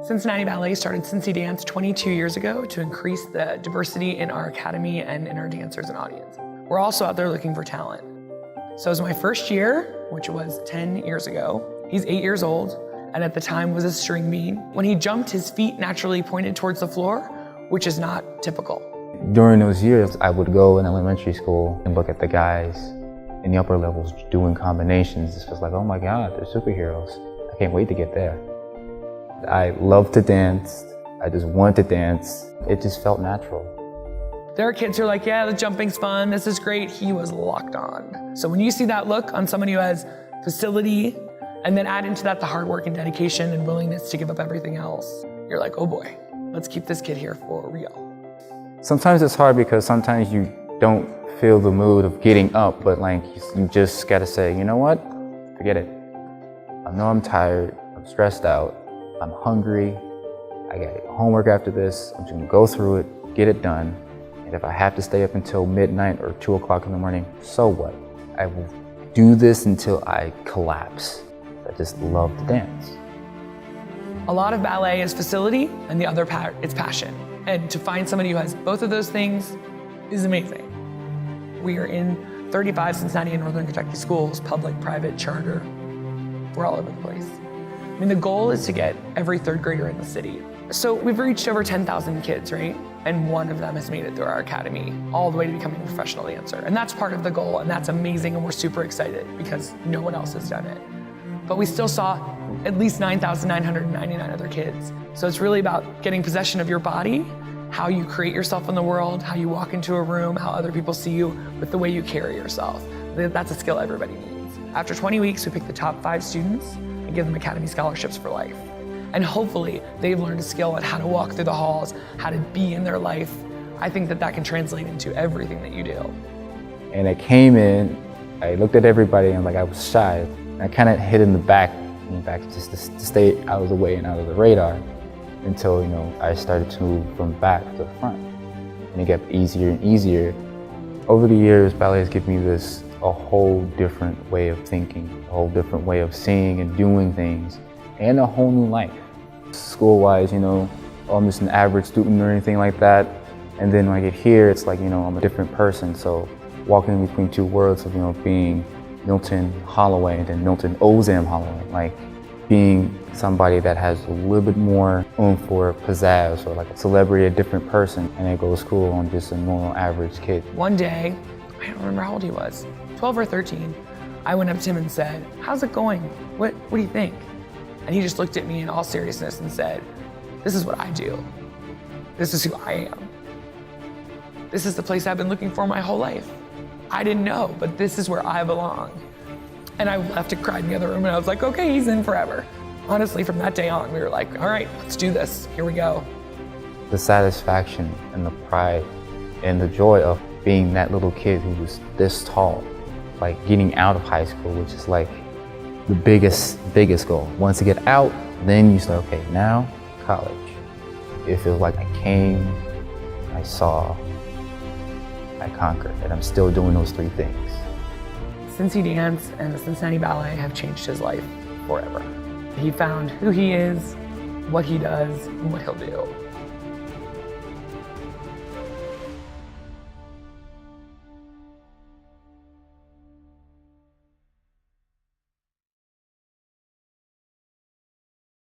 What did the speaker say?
Cincinnati Ballet started Cincy Dance 22 years ago to increase the diversity in our academy and in our dancers and audience. We're also out there looking for talent. So it was my first year, which was 10 years ago. He's 8 years old, and at the time was a string bean. When he jumped, his feet naturally pointed towards the floor, which is not typical. During those years, I would go in elementary school and look at the guys in the upper levels doing combinations. It's just like, oh my God, they're superheroes. I can't wait to get there. I love to dance. I just want to dance. It just felt natural. There are kids who are like, yeah, the jumping's fun, this is great. He was locked on. So when you see that look on somebody who has facility, and then add into that the hard work and dedication and willingness to give up everything else, you're like, oh boy, let's keep this kid here for real. Sometimes it's hard because sometimes you don't feel the mood of getting up, but like you just gotta say, you know what? Forget it. I know I'm tired, I'm stressed out, I'm hungry, I got homework after this, I'm just gonna go through it, get it done, and if I have to stay up until midnight or 2 o'clock in the morning, so what? I will do this until I collapse. I just love to dance. A lot of ballet is facility, and the other part is passion. And to find somebody who has both of those things is amazing. We are in 35 Cincinnati and Northern Kentucky schools, public, private, charter. We're all over the place. I mean, the goal is to get every third grader in the city. So we've reached over 10,000 kids, right? And one of them has made it through our academy, all the way to becoming a professional dancer. And that's part of the goal, and that's amazing, and we're super excited because no one else has done it. But we still saw at least 9,999 other kids. So it's really about getting possession of your body, how you create yourself in the world, how you walk into a room, how other people see you, with the way you carry yourself. That's a skill everybody needs. After 20 weeks, we pick the top 5 students and give them Academy scholarships for life. And hopefully they've learned a skill on how to walk through the halls, how to be in their life. I think that that can translate into everything that you do. And I came in, I looked at everybody and like I was shy. I kind of hid in the back just to stay out of the way and out of the radar until, you know, I started to move from back to the front. And it got easier and easier. Over the years, ballet has given me a whole different way of thinking, a whole different way of seeing and doing things, and a whole new life. School-wise, you know, I'm just an average student or anything like that. And then when I get here, it's like, you know, I'm a different person. So walking between two worlds of, you know, being Milton Holloway and then Milton Ozam Holloway, like being somebody that has a little bit more oomph or pizzazz, or like a celebrity, a different person, and I go to school on just a normal average kid. One day, I don't remember how old he was, 12 or 13, I went up to him and said, how's it going? What do you think? And he just looked at me in all seriousness and said, this is what I do. This is who I am. This is the place I've been looking for my whole life. I didn't know, but this is where I belong. And I left to cry in the other room and I was like, okay, he's in forever. Honestly, from that day on, we were like, all right, let's do this, here we go. The satisfaction and the pride and the joy of being that little kid who was this tall, like getting out of high school, which is like the biggest goal. Once you get out, then you say, okay, now college. It feels like I came, I saw, I conquered, and I'm still doing those 3 things. Cincy Dance and the Cincinnati Ballet have changed his life forever. He found who he is, what he does, and what he'll do.